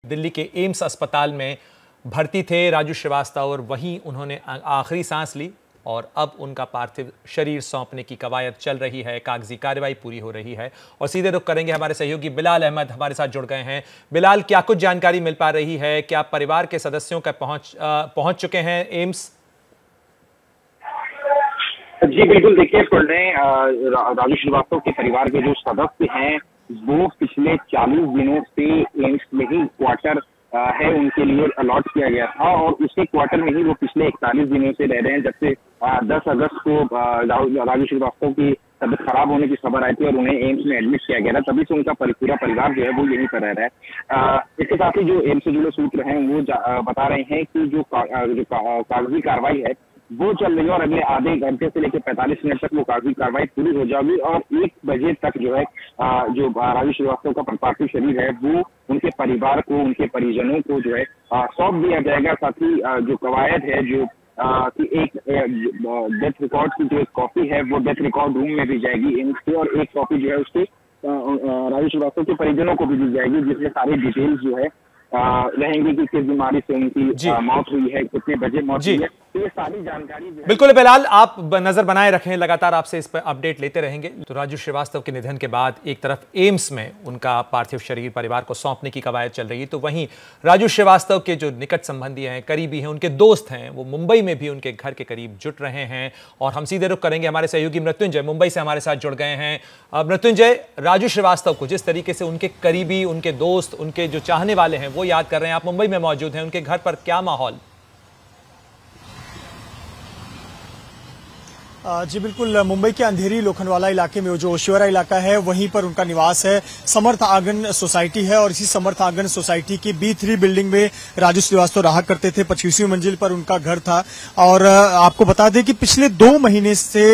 दिल्ली के एम्स अस्पताल में भर्ती थे राजू श्रीवास्तव, और वहीं उन्होंने आखिरी सांस ली और अब उनका पार्थिव शरीर सौंपने की कवायद चल रही है, कागजी कार्रवाई पूरी हो रही है। और सीधे रुख करेंगे, हमारे सहयोगी बिलाल अहमद हमारे साथ जुड़ गए हैं। बिलाल, क्या कुछ जानकारी मिल पा रही है? क्या परिवार के सदस्यों का पहुंच चुके हैं एम्स? जी बिल्कुल, देखिए राजू श्रीवास्तव के परिवार के जो सदस्य हैं वो पिछले 40 दिनों से एम्स में ही क्वार्टर है उनके लिए अलॉट किया गया था, और उसी क्वार्टर में ही वो पिछले 41 दिनों से रह रहे हैं। जब से 10 अगस्त को राजू श्रीवास्तव की तबीयत खराब होने की खबर आई थी और उन्हें एम्स में एडमिट किया गया था, तभी से उनका पूरा परिवार जो है वो यहीं पर रह रहा है। इसके साथ ही जो एम्स से जुड़े सूत्र हैं वो बता रहे हैं कि जो कागजी कार्रवाई है वो चल रही है, और अगले आधे घंटे से लेकर 45 मिनट तक वो कागजी कार्रवाई पूरी हो जाएगी, और 1 बजे तक जो है जो राजू श्रीवास्तव का पार्थिव शरीर है वो उनके परिवार को, उनके परिजनों को जो है सौंप दिया जाएगा। साथ ही जो कवायद है जो कि एक डेथ रिकॉर्ड की जो एक कॉपी है वो डेथ रिकॉर्ड रूम में दी जाएगी एम्स की, और एक कॉपी जो है उसके राजू श्रीवास्तव के परिजनों को भी दी जाएगी, जिसमें सारी डिटेल्स जो है रहेंगे कि किस बीमारी से उनकी मौत हुई है, कितने बजे मौत हुई है, तो ये सारी जानकारी बिल्कुल बिलाल, आप नजर बनाए रखें, लगातार आपसे इस पर अपडेट लेते रहेंगे। तो राजू श्रीवास्तव के निधन के बाद एक तरफ एम्स में उनका पार्थिव शरीर परिवार को सौंपने की कवायद चल रही है, तो वहीं राजू श्रीवास्तव के जो निकट संबंधी हैं, करीबी हैं, उनके दोस्त हैं, वो मुंबई में भी उनके घर के करीब जुट रहे हैं। और हम सीधे रुख करेंगे, हमारे सहयोगी मृत्युंजय मुंबई से हमारे साथ जुड़ गए हैं। मृत्युंजय, राजू श्रीवास्तव को जिस तरीके से उनके करीबी, उनके दोस्त, उनके जो चाहने वाले हैं वो याद कर रहे हैं, आप मुंबई में मौजूद हैं, उनके घर पर क्या माहौल? जी बिल्कुल, मुंबई के अंधेरी लोखंडवाला इलाके में जो ओशिवरा इलाका है वहीं पर उनका निवास है। समर्थ आंगन सोसाइटी है, और इसी समर्थ आंगन सोसाइटी की B3 बिल्डिंग में राजू श्रीवास्तव रहा करते थे। 25वीं मंजिल पर उनका घर था। और आपको बता दें कि पिछले 2 महीने से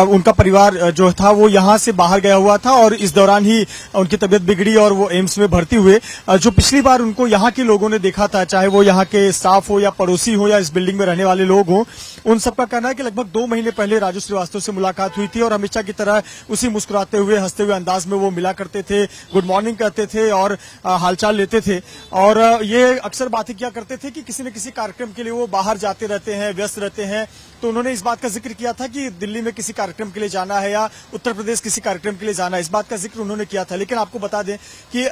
उनका परिवार जो था वो यहां से बाहर गया हुआ था, और इस दौरान ही उनकी तबीयत बिगड़ी और वो एम्स में भर्ती हुए। जो पिछली बार उनको यहाँ के लोगों ने देखा था, चाहे वो यहाँ के स्टाफ हो या पड़ोसी हो या इस बिल्डिंग में रहने वाले लोग हों, उन सबका कहना है कि लगभग 2 महीने पहले राजू श्रीवास्तव से मुलाकात हुई थी, और हमेशा की तरह उसी मुस्कुराते हुए, हंसते हुए अंदाज में वो मिला करते थे, गुड मॉर्निंग कहते थे और हालचाल लेते थे। और ये अक्सर बातें किया करते थे कि किसी न किसी कार्यक्रम के लिए वो बाहर जाते रहते हैं, व्यस्त रहते हैं। तो उन्होंने इस बात का जिक्र किया था कि दिल्ली में किसी कार्यक्रम के लिए जाना है या उत्तर प्रदेश किसी कार्यक्रम के लिए जाना है, इस बात का जिक्र उन्होंने किया था। लेकिन आपको बता दें कि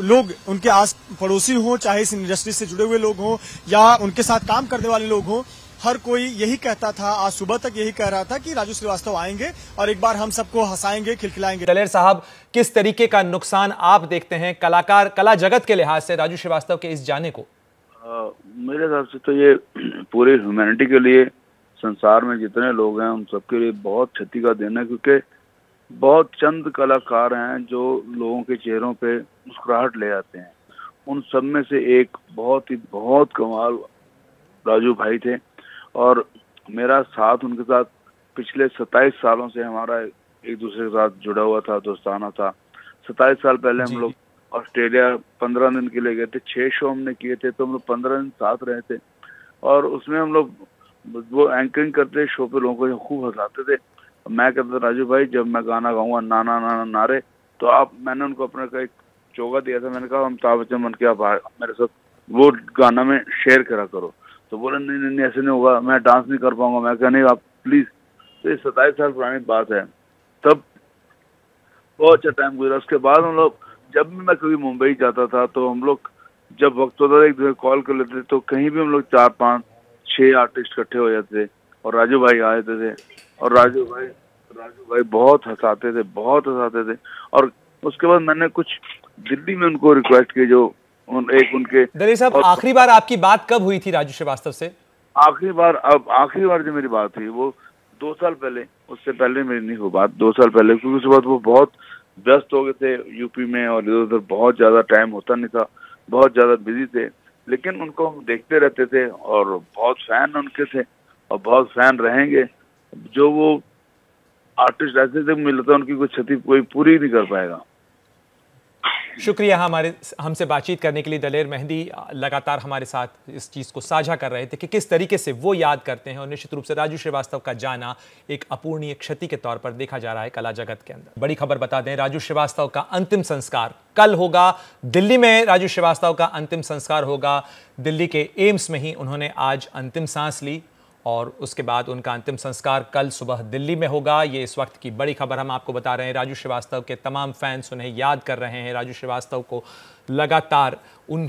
लोग उनके आस पड़ोसी हों, चाहे इस इंडस्ट्री से जुड़े हुए लोग हों या उनके साथ काम करने वाले लोग हों, हर कोई यही कहता था, आज सुबह तक यही कह रहा था कि राजू श्रीवास्तव आएंगे और एक बार हम सबको हंसाएंगे, खिलखिलाएंगे। दलेर साहब, किस तरीके का नुकसान आप देखते हैं कला जगत के लिहाज से राजू श्रीवास्तव के इस जाने को? मेरे हिसाब से तो ये पूरी ह्यूमैनिटी के लिए, संसार में जितने लोग हैं उन सबके लिए बहुत क्षति का दिन है, क्योंकि बहुत चंद कलाकार हैं जो लोगों के चेहरों पे मुस्कुराहट ले आते हैं। उन सब में से एक बहुत कमाल राजू भाई थे, और मेरा साथ उनके साथ पिछले 27 सालों से हमारा एक दूसरे के साथ जुड़ा हुआ था, दोस्ताना था। 27 साल पहले हम लोग ऑस्ट्रेलिया 15 दिन के लिए गए थे, 6 शो हमने किए थे, तो हम लोग 15 दिन साथ रहे थे, और उसमें हम लोग वो एंकरिंग करते शो पे लोगों को खूब हंसाते थे। मैं कहता था, राजू भाई जब मैं गाना गाऊंगा नाना नाना नारे, तो मैंने उनको अपने का एक चोगा दिया था, मैंने कहा अमिताभ बच्चन बन के आप मेरे साथ वो गाना में शेयर करा करो। तो बोले नहीं ऐसे नहीं होगा, मैं डांस नहीं कर पाऊंगा। मैं कहा नहीं आप प्लीज। तो ये 27 साल पुरानी बात है, तब बहुत अच्छा टाइम गुजरा। उसके बाद हम लोग जब भी मैं कभी मुंबई जाता था तो हम लोग जब वक्त होता था एक दूसरे कॉल कर लेते थे, तो कहीं भी हम लोग 4, 5, 6 आर्टिस्ट इकट्ठे हो जाते थे, और राजू भाई आ जाते थे, और राजू भाई बहुत हंसाते थे। और उसके बाद मैंने कुछ दिल्ली में उनको रिक्वेस्ट की, जो एक उनके दलेर साहब, आखिरी बार आपकी बात कब हुई थी राजू श्रीवास्तव से? आखिरी बार जो मेरी बात हुई वो 2 साल पहले, उससे पहले मेरी नहीं हुई बात, 2 साल पहले, क्योंकि उसके बाद वो बहुत व्यस्त हो गए थे यूपी में, और इधर उधर बहुत ज्यादा टाइम होता नहीं था, बहुत ज्यादा बिजी थे। लेकिन उनको हम देखते रहते थे और बहुत फैन उनके थे और बहुत फैन रहेंगे। जो वो आर्टिस्ट ऐसे थे मिलता उनकी कोई क्षति कोई पूरी नहीं कर पाएगा। शुक्रिया हमसे बातचीत करने के लिए। दलेर मेहंदी लगातार हमारे साथ इस चीज़ को साझा कर रहे थे कि किस तरीके से वो याद करते हैं, और निश्चित रूप से राजू श्रीवास्तव का जाना एक अपूर्णीय क्षति के तौर पर देखा जा रहा है कला जगत के अंदर। बड़ी खबर बता दें, राजू श्रीवास्तव का अंतिम संस्कार कल होगा दिल्ली में। राजू श्रीवास्तव का अंतिम संस्कार होगा दिल्ली के एम्स में ही। उन्होंने आज अंतिम सांस ली और उसके बाद उनका अंतिम संस्कार कल सुबह दिल्ली में होगा। ये इस वक्त की बड़ी खबर हम आपको बता रहे हैं। राजू श्रीवास्तव के तमाम फैंस उन्हें याद कर रहे हैं। राजू श्रीवास्तव को लगातार उन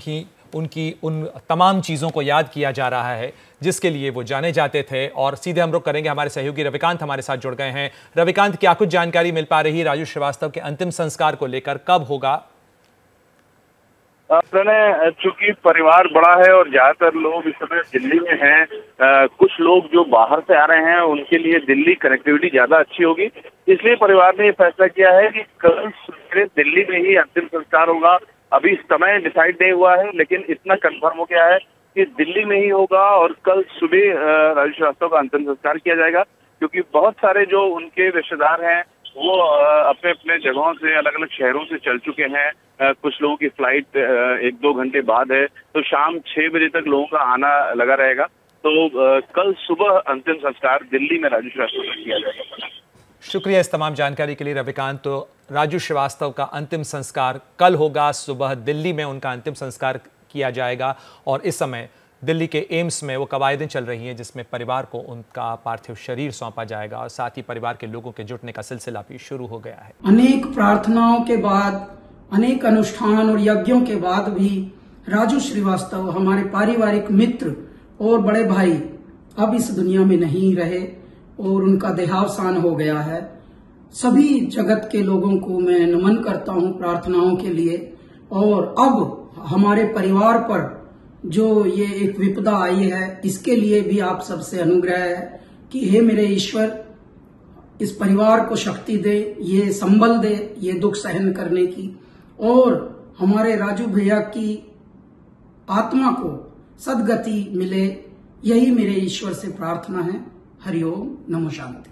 तमाम चीज़ों को याद किया जा रहा है जिसके लिए वो जाने जाते थे। और सीधे हम रुख करेंगे, हमारे सहयोगी रविकांत हमारे साथ जुड़ गए हैं। रविकांत, क्या कुछ जानकारी मिल पा रही है राजू श्रीवास्तव के अंतिम संस्कार को लेकर, कब होगा? चूंकि परिवार बड़ा है और ज्यादातर लोग इस समय दिल्ली में हैं, कुछ लोग जो बाहर से आ रहे हैं उनके लिए दिल्ली कनेक्टिविटी ज्यादा अच्छी होगी, इसलिए परिवार ने ये फैसला किया है कि कल सवेरे दिल्ली में ही अंतिम संस्कार होगा। अभी समय डिसाइड नहीं हुआ है, लेकिन इतना कंफर्म हो गया है कि दिल्ली में ही होगा और कल सुबह राजू श्रीवास्तव का अंतिम संस्कार किया जाएगा। क्योंकि बहुत सारे जो उनके रिश्तेदार हैं वो अपने अपने जगहों से, अलग अलग शहरों से चल चुके हैं। कुछ लोगों की फ्लाइट 1-2 घंटे बाद है, तो शाम 6 बजे तक लोगों का आना लगा रहेगा। तो कल सुबह अंतिम संस्कार दिल्ली में राजू श्रीवास्तव का किया जाएगा। शुक्रिया इस तमाम जानकारी के लिए रविकांत। तो राजू श्रीवास्तव का अंतिम संस्कार कल होगा, सुबह दिल्ली में उनका अंतिम संस्कार किया जाएगा। और इस समय दिल्ली के एम्स में वो कवायदें चल रही हैं जिसमें परिवार को उनका पार्थिव शरीर सौंपा जाएगा और साथ ही परिवार के लोगों के जुटने का सिलसिला भी शुरू हो गया है। अनेक प्रार्थनाओं के बाद, अनेक अनुष्ठान और यज्ञों के बाद भी राजू श्रीवास्तव, हमारे पारिवारिक मित्र और बड़े भाई, अब इस दुनिया में नहीं रहे और उनका देहावसान हो गया है। सभी जगत के लोगों को मैं नमन करता हूं प्रार्थनाओं के लिए। और अब हमारे परिवार पर जो ये एक विपदा आई है, इसके लिए भी आप सबसे अनुग्रह है कि हे मेरे ईश्वर, इस परिवार को शक्ति दे, ये संबल दे ये दुख सहन करने की, और हमारे राजू भैया की आत्मा को सद्गति मिले, यही मेरे ईश्वर से प्रार्थना है। हरिओम, नमो शांति।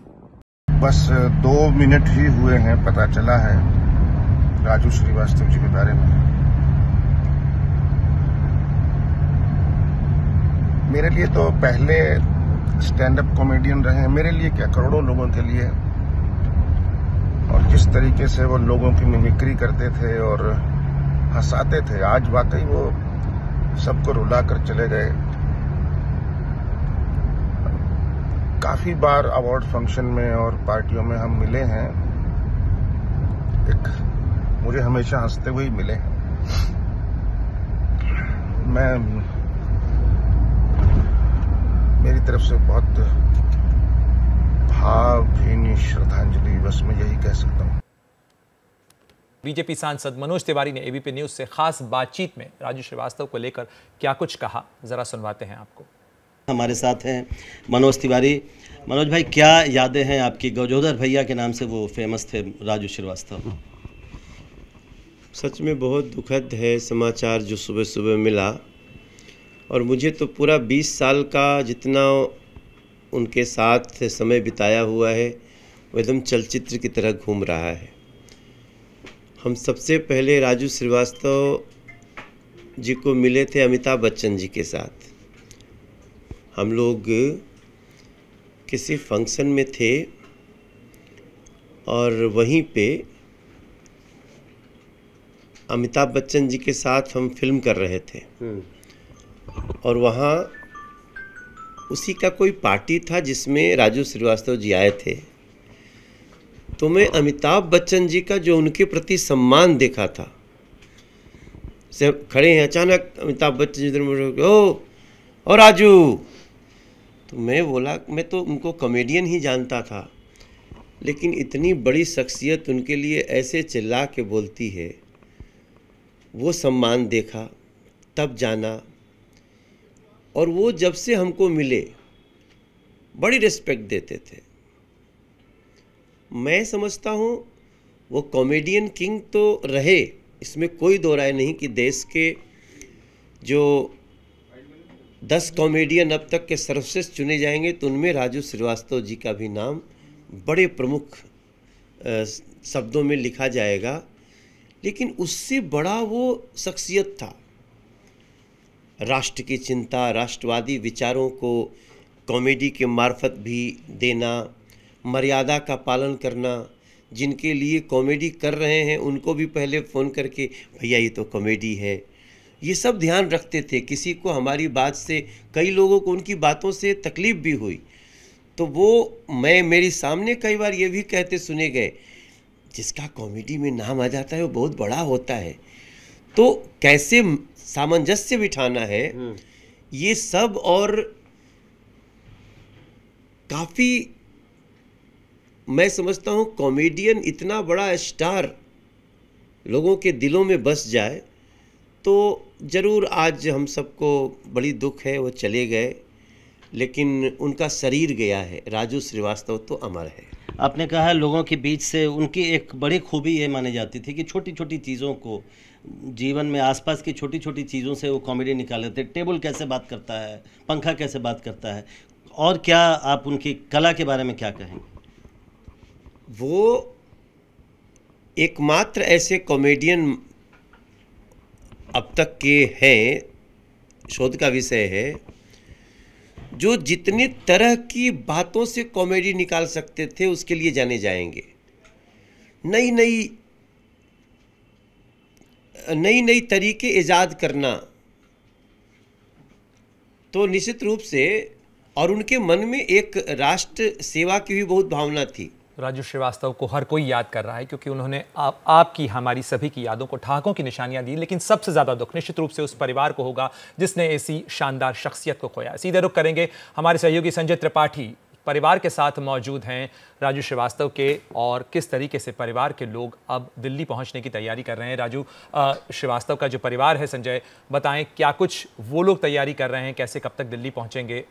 बस 2 मिनट ही हुए हैं, पता चला है राजू श्रीवास्तव जी के बारे में। मेरे लिए तो पहले स्टैंड अप कॉमेडियन रहे हैं, मेरे लिए क्या, करोड़ों लोगों के लिए। और जिस तरीके से वो लोगों की मिमिक्री करते थे और हंसाते थे, आज वाकई वो सबको रुला कर चले गए। काफी बार अवार्ड फंक्शन में और पार्टियों में हम मिले हैं, मुझे हमेशा हंसते हुए ही मिले हैं। मेरी तरफ से बहुत भावभीनी श्रद्धांजलि, बस मैं यही कह सकता हूँ। बीजेपी सांसद मनोज तिवारी ने एबीपी न्यूज से खास बातचीत में राजू श्रीवास्तव को लेकर क्या कुछ कहा, जरा सुनवाते हैं आपको। हमारे साथ हैं मनोज तिवारी। मनोज भाई, क्या यादें हैं आपकी? गजोदर भैया के नाम से वो फेमस थे राजू श्रीवास्तव। सच में बहुत दुखद है समाचार जो सुबह सुबह मिला, और मुझे तो पूरा 20 साल का जितना उनके साथ समय बिताया हुआ है वो एकदम चलचित्र की तरह घूम रहा है। हम सबसे पहले राजू श्रीवास्तव जी को मिले थे अमिताभ बच्चन जी के साथ। हम लोग किसी फंक्शन में थे और वहीं पे अमिताभ बच्चन जी के साथ हम फिल्म कर रहे थे और वहाँ उसी का कोई पार्टी था जिसमें राजू श्रीवास्तव जी आए थे। तो मैं अमिताभ बच्चन जी का जो उनके प्रति सम्मान देखा था, से खड़े हैं, अचानक अमिताभ बच्चन जी ओ राजू, तो मैं बोला, मैं तो उनको कॉमेडियन ही जानता था, लेकिन इतनी बड़ी शख्सियत उनके लिए ऐसे चिल्ला के बोलती है, वो सम्मान देखा, तब जाना। और वो जब से हमको मिले बड़ी रिस्पेक्ट देते थे। मैं समझता हूँ वो कॉमेडियन किंग तो रहे, इसमें कोई दो राय नहीं कि देश के जो 10 कॉमेडियन अब तक के सर्वश्रेष्ठ चुने जाएंगे तो उनमें राजू श्रीवास्तव जी का भी नाम बड़े प्रमुख शब्दों में लिखा जाएगा। लेकिन उससे बड़ा वो शख्सियत था। राष्ट्र की चिंता, राष्ट्रवादी विचारों को कॉमेडी के मार्फत भी देना, मर्यादा का पालन करना, जिनके लिए कॉमेडी कर रहे हैं उनको भी पहले फ़ोन करके भैया ये तो कॉमेडी है, ये सब ध्यान रखते थे। किसी को हमारी बात से, कई लोगों को उनकी बातों से तकलीफ़ भी हुई तो वो मेरे सामने कई बार ये भी कहते सुने गए, जिसका कॉमेडी में नाम आ जाता है वो बहुत बड़ा होता है। तो कैसे सामंजस्य बिठाना है ये सब, और काफ़ी मैं समझता हूँ कॉमेडियन इतना बड़ा स्टार लोगों के दिलों में बस जाए तो ज़रूर आज हम सबको बड़ी दुख है, वो चले गए, लेकिन उनका शरीर गया है। राजू श्रीवास्तव तो अमर है। आपने कहा है लोगों के बीच से उनकी एक बड़ी खूबी ये मानी जाती थी कि छोटी छोटी चीज़ों को, जीवन में आसपास की छोटी छोटी चीज़ों से वो कॉमेडी निकाल लेते। टेबल कैसे बात करता है, पंखा कैसे बात करता है, और क्या आप उनकी कला के बारे में क्या कहेंगे? वो एकमात्र ऐसे कॉमेडियन अब तक के हैं, शोध का विषय है, जो जितनी तरह की बातों से कॉमेडी निकाल सकते थे उसके लिए जाने जाएंगे। नई तरीके ईजाद करना तो निश्चित रूप से, और उनके मन में एक राष्ट्र सेवा की भी बहुत भावना थी। राजू श्रीवास्तव को हर कोई याद कर रहा है क्योंकि उन्होंने आपकी, हमारी सभी की यादों को ठहाकों की निशानियां दी, लेकिन सबसे ज्यादा दुख निश्चित रूप से उस परिवार को होगा जिसने ऐसी शानदार शख्सियत को खोया। सीधे रुख करेंगे, हमारे सहयोगी संजय त्रिपाठी परिवार के साथ मौजूद हैं राजू श्रीवास्तव के, और किस तरीके से परिवार के लोग अब दिल्ली पहुंचने की तैयारी कर रहे हैं। राजू श्रीवास्तव का जो परिवार है, संजय बताएं क्या कुछ वो लोग तैयारी कर रहे हैं, कैसे कब तक दिल्ली पहुंचेंगे?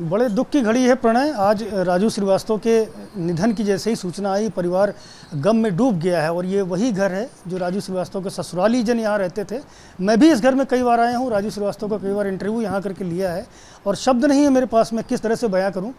बड़े दुख की घड़ी है प्रणय। आज राजू श्रीवास्तव के निधन की जैसे ही सूचना आई, परिवार गम में डूब गया है। और ये वही घर है जो राजू श्रीवास्तव के ससुराली जन यहाँ रहते थे। मैं भी इस घर में कई बार आया हूँ, राजू श्रीवास्तव का कई बार इंटरव्यू यहाँ करके लिया है, और शब्द नहीं है मेरे पास मैं किस तरह से बयां करूँ।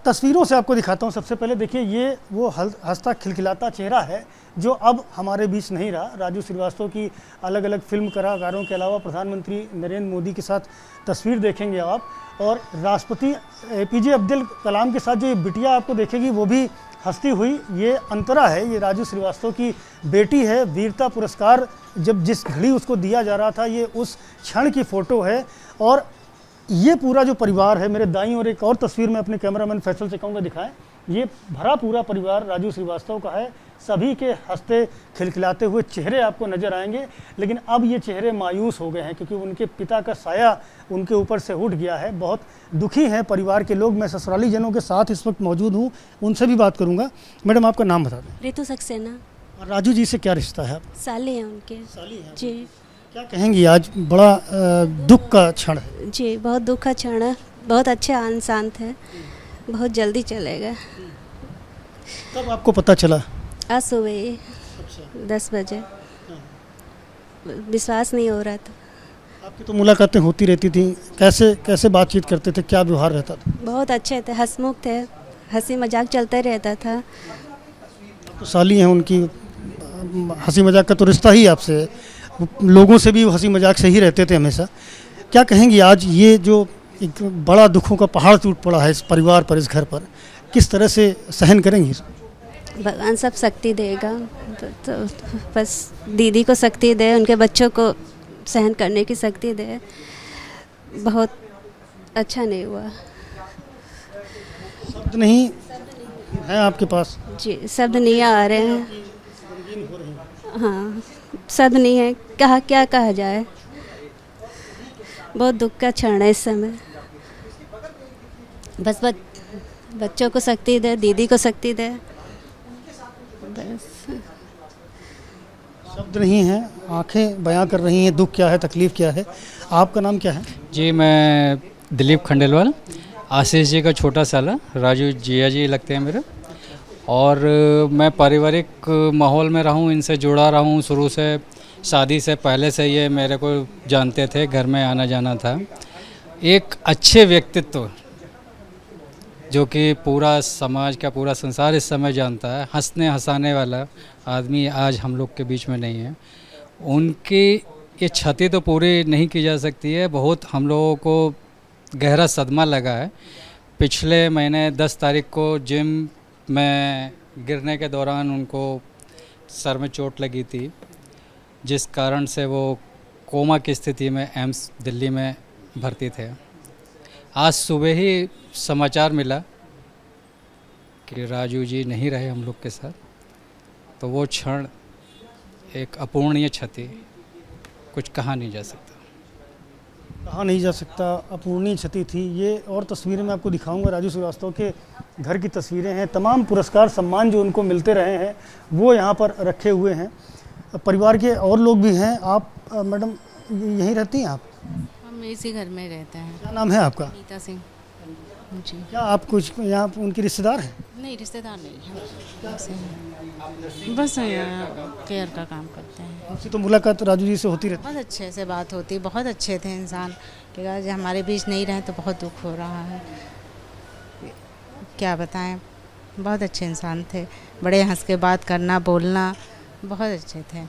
तस्वीरों से आपको दिखाता हूँ। सबसे पहले देखिए, ये वो हंसता खिलखिलाता चेहरा है जो अब हमारे बीच नहीं रहा। राजू श्रीवास्तव की अलग अलग फिल्म कलाकारों के अलावा प्रधानमंत्री नरेंद्र मोदी के साथ तस्वीर देखेंगे आप, और राष्ट्रपति APJ अब्दुल कलाम के साथ जो ये बिटिया आपको देखेगी वो भी हंसती हुई। ये अंतरा है, ये राजू श्रीवास्तव की बेटी है। वीरता पुरस्कार जब जिस घड़ी उसको दिया जा रहा था, ये उस क्षण की फ़ोटो है। और ये पूरा जो परिवार है, मेरे दाईं और एक और तस्वीर में अपने कैमरामैन फैसल से कहूँगा दिखाएं, ये भरा पूरा परिवार राजू श्रीवास्तव का है। सभी के हंसते खिलखिलाते हुए चेहरे आपको नजर आएंगे, लेकिन अब ये चेहरे मायूस हो गए हैं क्योंकि उनके पिता का साया उनके ऊपर से उठ गया है। बहुत दुखी हैं परिवार के लोग। मैं ससुराली जनों के साथ इस वक्त मौजूद हूँ, उनसे भी बात करूँगा। मैडम, आपका नाम बता दें। रितु सक्सेना। और राजू जी से क्या रिश्ता है? साली हैं उनके। साली हैं जी। क्या कहेंगी, आज बड़ा दुख का क्षण है? जी, बहुत दुख का क्षण है। बहुत अच्छे इंसान थे, बहुत जल्दी चले गए। कब आपको पता चला? आज सुबह 10 बजे। विश्वास नहीं हो रहा था। आपकी तो मुलाकातें होती रहती थी, कैसे बातचीत करते थे, क्या व्यवहार रहता था? बहुत अच्छे थे, हंसमुख थे, हंसी मजाक चलता रहता था। तो साली हैं उनकी, हंसी मजाक का तो रिश्ता ही आपसे, लोगों से भी हंसी मजाक से ही रहते थे हमेशा। क्या कहेंगी, आज ये जो एक बड़ा दुखों का पहाड़ टूट पड़ा है इस परिवार पर, इस घर पर, किस तरह से सहन करेंगी? भगवान सब शक्ति देगा, तो बस दीदी को शक्ति दे, उनके बच्चों को सहन करने की शक्ति दे। बहुत अच्छा नहीं हुआ। शब्द नहीं है आपके पास? जी, शब्द नहीं आ रहे हैं। हाँ, शब्द नहीं है, क्या कहा जाए। बहुत दुख का क्षण है इस समय। बस बच्चों को शक्ति दे, दीदी को शक्ति दे, बस। शब्द नहीं है, आंखें बयां कर रही हैं दुख क्या है, तकलीफ क्या है। आपका नाम क्या है? जी, मैं दिलीप खंडेलवाल, आशीष जी का छोटा साला। राजू जिया जी लगते हैं मेरे। और मैं पारिवारिक माहौल में रहूं, इनसे जुड़ा रहा हूं शुरू से। शादी से पहले से ये मेरे को जानते थे, घर में आना जाना था। एक अच्छे व्यक्तित्व, जो कि पूरा समाज का पूरा संसार इस समय जानता है, हंसने हंसाने वाला आदमी आज हम लोग के बीच में नहीं है। उनकी ये क्षति तो पूरी नहीं की जा सकती है। बहुत हम लोगों को गहरा सदमा लगा है। पिछले महीने 10 तारीख को जिम में गिरने के दौरान उनको सर में चोट लगी थी, जिस कारण से वो कोमा की स्थिति में एम्स दिल्ली में भर्ती थे। आज सुबह ही समाचार मिला कि राजू जी नहीं रहे हम लोग के साथ। तो वो क्षण एक अपूर्णीय क्षति, कुछ कहा नहीं जा सकता। कहा नहीं जा सकता, अपूर्णीय क्षति थी ये। और तस्वीरें मैं आपको दिखाऊंगा, राजू श्रीवास्तव के घर की तस्वीरें हैं। तमाम पुरस्कार सम्मान जो उनको मिलते रहे हैं वो यहाँ पर रखे हुए हैं। परिवार के और लोग भी हैं। आप मैडम यहीं रहती हैं आप? हम इसी घर में रहते हैं। क्या नाम है आपका? नीता सिंह जी। क्या आप कुछ यहाँ उनके रिश्तेदार हैं? नहीं, रिश्तेदार नहीं है, बस यहाँ केयर का काम करते हैं। आपसे तो मुलाकात राजू जी से होती रहती? बहुत अच्छे से बात होती, बहुत अच्छे थे इंसान कि आज हमारे बीच नहीं रहे तो बहुत दुख हो रहा है। क्या बताएं, बहुत अच्छे इंसान थे। बड़े हंस के बात करना, बोलना, बहुत अच्छे थे।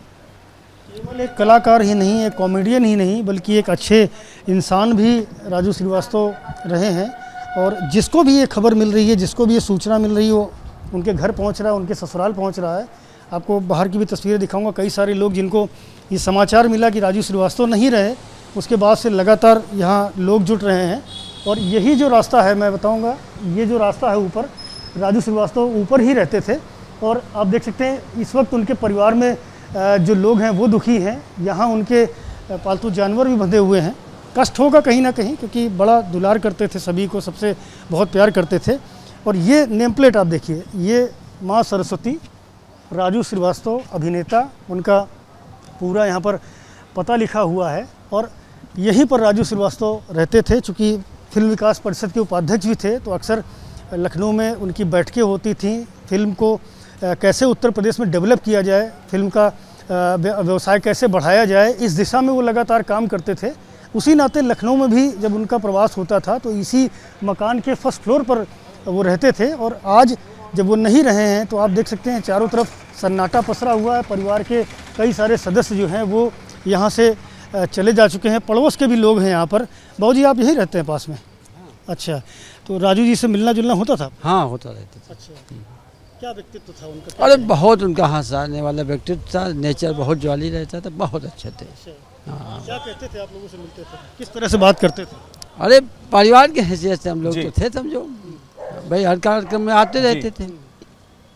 केवल एक कलाकार ही नहीं, एक कॉमेडियन ही नहीं, बल्कि एक अच्छे इंसान भी राजू श्रीवास्तव रहे हैं। और जिसको भी ये खबर मिल रही है, जिसको भी ये सूचना मिल रही है, वो उनके घर पहुंच रहा है, उनके ससुराल पहुंच रहा है। आपको बाहर की भी तस्वीरें दिखाऊंगा। कई सारे लोग जिनको ये समाचार मिला कि राजू श्रीवास्तव नहीं रहे, उसके बाद से लगातार यहाँ लोग जुट रहे हैं। और यही जो रास्ता है, मैं बताऊँगा, ये जो रास्ता है ऊपर, राजू श्रीवास्तव ऊपर ही रहते थे। और आप देख सकते हैं इस वक्त उनके परिवार में जो लोग हैं वो दुखी हैं। यहाँ उनके पालतू जानवर भी बंधे हुए हैं। कष्ट होगा कहीं ना कहीं, क्योंकि बड़ा दुलार करते थे सभी को, सबसे बहुत प्यार करते थे। और ये नेम प्लेट आप देखिए, ये माँ सरस्वती, राजू श्रीवास्तव अभिनेता, उनका पूरा यहाँ पर पता लिखा हुआ है। और यहीं पर राजू श्रीवास्तव रहते थे। चूँकि फिल्म विकास परिषद के उपाध्यक्ष भी थे, तो अक्सर लखनऊ में उनकी बैठकें होती थीं। फिल्म को कैसे उत्तर प्रदेश में डेवलप किया जाए, फिल्म का व्यवसाय कैसे बढ़ाया जाए, इस दिशा में वो लगातार काम करते थे। उसी नाते लखनऊ में भी जब उनका प्रवास होता था तो इसी मकान के फर्स्ट फ्लोर पर वो रहते थे। और आज जब वो नहीं रहे हैं तो आप देख सकते हैं चारों तरफ सन्नाटा पसरा हुआ है। परिवार के कई सारे सदस्य जो हैं वो यहाँ से चले जा चुके हैं। पड़ोस के भी लोग हैं यहाँ पर। बाबू जी, आप यहीं रहते हैं पास में? अच्छा, तो राजू जी से मिलना जुलना होता था? हाँ, होता रहता था। अच्छा, क्या व्यक्तित्व था उनका? अरे बहुत उनका हंसाने वाला व्यक्तित्व था। नेचर बहुत ज्वाली रहता था, बहुत अच्छे थे। हाँ। क्या कहते थे आप लोगों से मिलते थे? किस तरह से बात करते थे? अरे परिवार के हैसियत से हम लोग तो थे, समझो भाई, हर कार्यक्रम में आते रहते थे।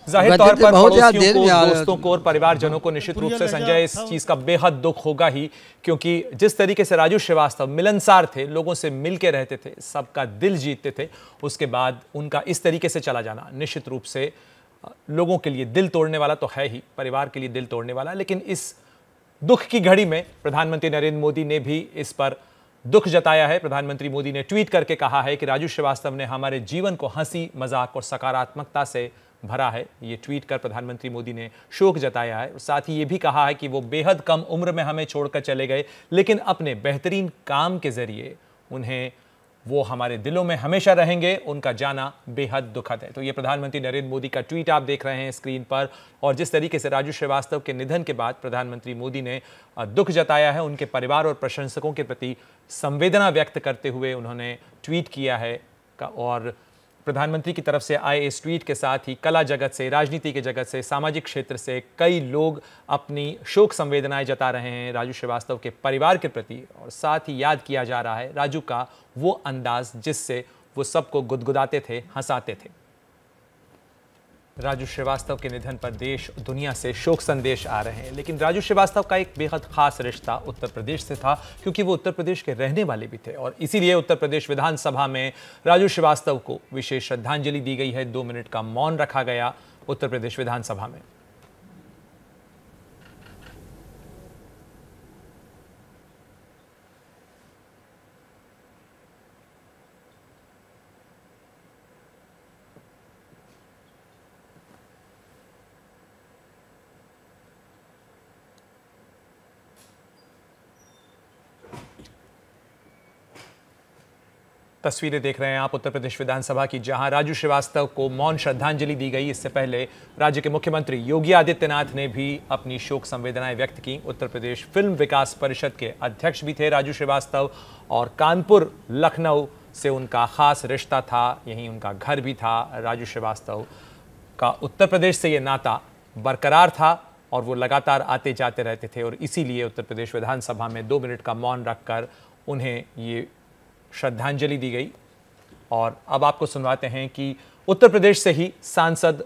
जाहिर तौर पर पड़ोसियों को, दोस्तों को और परिवारजनों को निश्चित रूप से संजय इस चीज का बेहद दुख होगा ही, क्योंकि जिस तरीके से राजू श्रीवास्तव मिलनसार थे, लोगों से मिलके रहते थे, सबका दिल जीतते थे, उसके बाद उनका इस तरीके से चला जाना निश्चित रूप से लोगों के लिए दिल तोड़ने वाला तो है ही, परिवार के लिए दिल तोड़ने वाला। लेकिन इस दुख की घड़ी में प्रधानमंत्री नरेंद्र मोदी ने भी इस पर दुख जताया है। प्रधानमंत्री मोदी ने ट्वीट करके कहा है कि राजू श्रीवास्तव ने हमारे जीवन को हंसी, मजाक और सकारात्मकता से भरा है। ये ट्वीट कर प्रधानमंत्री मोदी ने शोक जताया है। साथ ही ये भी कहा है कि वो बेहद कम उम्र में हमें छोड़कर चले गए, लेकिन अपने बेहतरीन काम के जरिए उन्हें वो हमारे दिलों में हमेशा रहेंगे। उनका जाना बेहद दुखद है। तो ये प्रधानमंत्री नरेंद्र मोदी का ट्वीट आप देख रहे हैं स्क्रीन पर। और जिस तरीके से राजू श्रीवास्तव के निधन के बाद प्रधानमंत्री मोदी ने दुख जताया है, उनके परिवार और प्रशंसकों के प्रति संवेदना व्यक्त करते हुए उन्होंने ट्वीट किया है। और प्रधानमंत्री की तरफ से आए इस ट्वीट के साथ ही कला जगत से, राजनीति के जगत से, सामाजिक क्षेत्र से कई लोग अपनी शोक संवेदनाएं जता रहे हैं राजू श्रीवास्तव के परिवार के प्रति। और साथ ही याद किया जा रहा है राजू का वो अंदाज जिससे वो सबको गुदगुदाते थे, हंसाते थे। राजू श्रीवास्तव के निधन पर देश दुनिया से शोक संदेश आ रहे हैं, लेकिन राजू श्रीवास्तव का एक बेहद खास रिश्ता उत्तर प्रदेश से था, क्योंकि वो उत्तर प्रदेश के रहने वाले भी थे। और इसीलिए उत्तर प्रदेश विधानसभा में राजू श्रीवास्तव को विशेष श्रद्धांजलि दी गई है। 2 मिनट का मौन रखा गया उत्तर प्रदेश विधानसभा में। तस्वीरें देख रहे हैं आप उत्तर प्रदेश विधानसभा की, जहां राजू श्रीवास्तव को मौन श्रद्धांजलि दी गई। इससे पहले राज्य के मुख्यमंत्री योगी आदित्यनाथ ने भी अपनी शोक संवेदनाएं व्यक्त की। उत्तर प्रदेश फिल्म विकास परिषद के अध्यक्ष भी थे राजू श्रीवास्तव और कानपुर लखनऊ से उनका खास रिश्ता था, यहीं उनका घर भी था। राजू श्रीवास्तव का उत्तर प्रदेश से ये नाता बरकरार था और वो लगातार आते जाते रहते थे और इसीलिए उत्तर प्रदेश विधानसभा में 2 मिनट का मौन रखकर उन्हें ये श्रद्धांजलि दी गई। और अब आपको सुनवाते हैं कि उत्तर प्रदेश से ही सांसद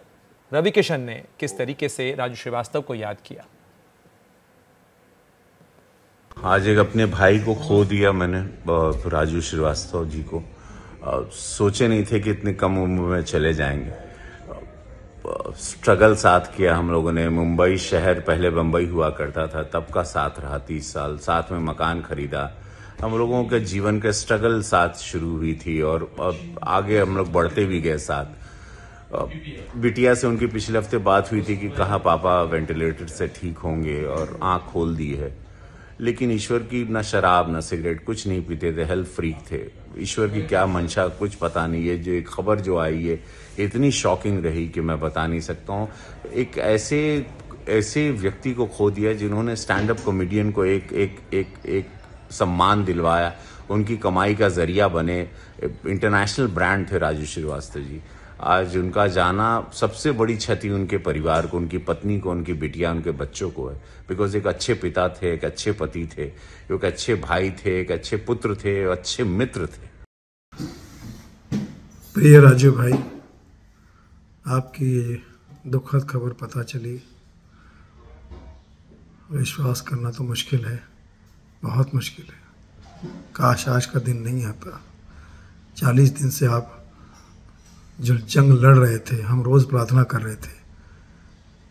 रवि किशन ने किस तरीके से राजू श्रीवास्तव को याद किया। आज एक अपने भाई को खो दिया मैंने, राजू श्रीवास्तव जी को। सोचे नहीं थे कि इतनी कम उम्र में चले जाएंगे। स्ट्रगल साथ किया हम लोगों ने। मुंबई शहर, पहले बंबई हुआ करता था, तब का साथ रहा 30 साल, साथ में मकान खरीदा। हम लोगों के जीवन के स्ट्रगल साथ शुरू हुई थी और अब आगे हम लोग बढ़ते भी गए साथ। बिटिया से उनकी पिछले हफ्ते बात हुई थी कि कहा पापा वेंटिलेटर से ठीक होंगे और आंख खोल दी है, लेकिन ईश्वर की न शराब न सिगरेट कुछ नहीं पीते थे, हेल्थ फ्रीक थे। ईश्वर की क्या मंशा कुछ पता नहीं है। जो एक खबर जो आई है इतनी शॉकिंग रही कि मैं बता नहीं सकता हूँ। एक ऐसे व्यक्ति को खो दिया जिन्होंने स्टैंड अप कॉमेडियन को एक सम्मान दिलवाया, उनकी कमाई का जरिया बने। इंटरनेशनल ब्रांड थे राजू श्रीवास्तव जी। आज उनका जाना सबसे बड़ी क्षति उनके परिवार को, उनकी पत्नी को, उनकी बिटिया, उनके बच्चों को है। बिकॉज एक अच्छे पिता थे, एक अच्छे पति थे, एक अच्छे भाई थे, एक अच्छे पुत्र थे, अच्छे मित्र थे। प्रिय राजू भाई, आपकी दुखद खबर पता चली। विश्वास करना तो मुश्किल है, बहुत मुश्किल है। काश आज का दिन नहीं आता। 40 दिन से आप जो जंग लड़ रहे थे, हम रोज़ प्रार्थना कर रहे थे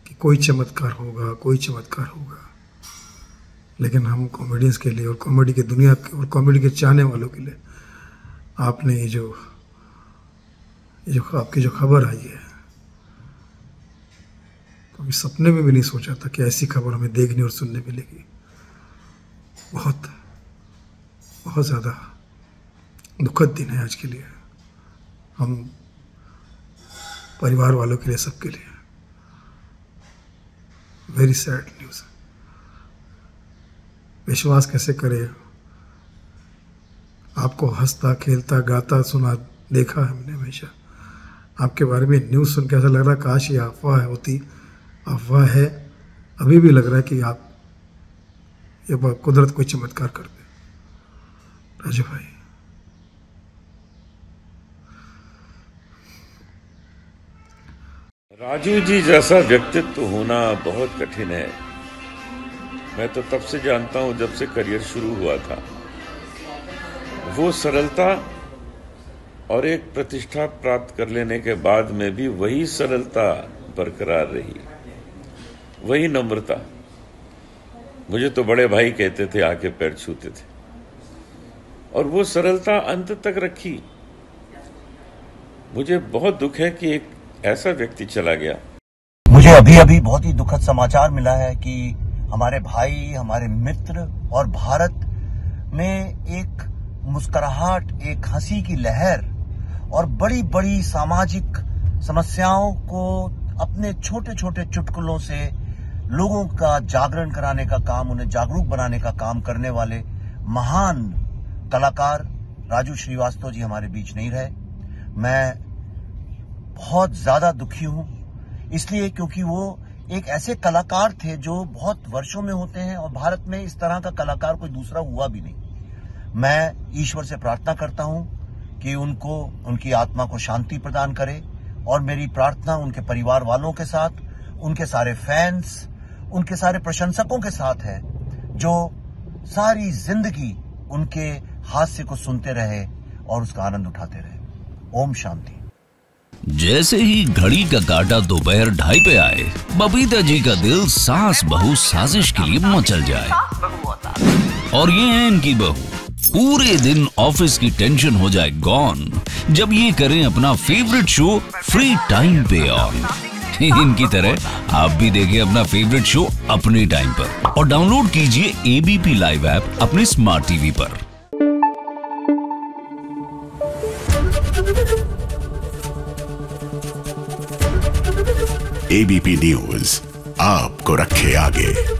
कि कोई चमत्कार होगा, कोई चमत्कार होगा। लेकिन हम कॉमेडियंस के लिए और कॉमेडी की दुनिया के और कॉमेडी के चाहने वालों के लिए आपने ये जो आपकी जो खबर आई है, कभी सपने में भी नहीं सोचा था कि ऐसी खबर हमें देखने और सुनने मिलेगी। बहुत बहुत ज़्यादा दुखद दिन है आज के लिए, हम परिवार वालों के लिए, सबके लिए। Very sad news. विश्वास कैसे करें, आपको हंसता खेलता गाता सुना देखा है हमने हमेशा। आपके बारे में न्यूज़ सुन के ऐसा लग रहा है काश ये अफवाह होती। अफवाह है, अभी भी लग रहा है कि आप ये कुदरत कोई चमत्कार कर दे। राजू भाई, राजू जी जैसा व्यक्तित्व होना बहुत कठिन है। मैं तो तब से जानता हूं जब से करियर शुरू हुआ था। वो सरलता और एक प्रतिष्ठा प्राप्त कर लेने के बाद में भी वही सरलता बरकरार रही, वही नम्रता। मुझे तो बड़े भाई कहते थे, आके पैर छूते थे, और वो सरलता अंत तक रखी। मुझे बहुत दुख है कि एक ऐसा व्यक्ति चला गया। मुझे अभी अभी बहुत ही दुखद समाचार मिला है कि हमारे भाई, हमारे मित्र और भारत में एक मुस्कुराहट, एक हंसी की लहर और बड़ी बड़ी सामाजिक समस्याओं को अपने छोटे छोटे चुटकुलों से लोगों का जागरण कराने का काम, उन्हें जागरूक बनाने का काम करने वाले महान कलाकार राजू श्रीवास्तव जी हमारे बीच नहीं रहे। मैं बहुत ज्यादा दुखी हूं, इसलिए क्योंकि वो एक ऐसे कलाकार थे जो बहुत वर्षों में होते हैं और भारत में इस तरह का कलाकार कोई दूसरा हुआ भी नहीं। मैं ईश्वर से प्रार्थना करता हूं कि उनको, उनकी आत्मा को शांति प्रदान करे, और मेरी प्रार्थना उनके परिवार वालों के साथ, उनके सारे फैंस, उनके सारे प्रशंसकों के साथ है जो सारी जिंदगी उनके हास्य को सुनते रहे और उसका आनंद उठाते रहे। ओम शांति। जैसे ही घड़ी का काटा दोपहर 2:30 पे आए, बबीता जी का दिल सास बहू साजिश के लिए मचल जाए। और ये है इनकी बहू, पूरे दिन ऑफिस की टेंशन हो जाए गॉन जब ये करें अपना फेवरेट शो फ्री टाइम पे ऑन। इनकी तरह आप भी देखें अपना फेवरेट शो अपने टाइम पर और डाउनलोड कीजिए ABP लाइव ऐप अपने स्मार्ट टीवी पर। एबीपी न्यूज आपको रखे आगे।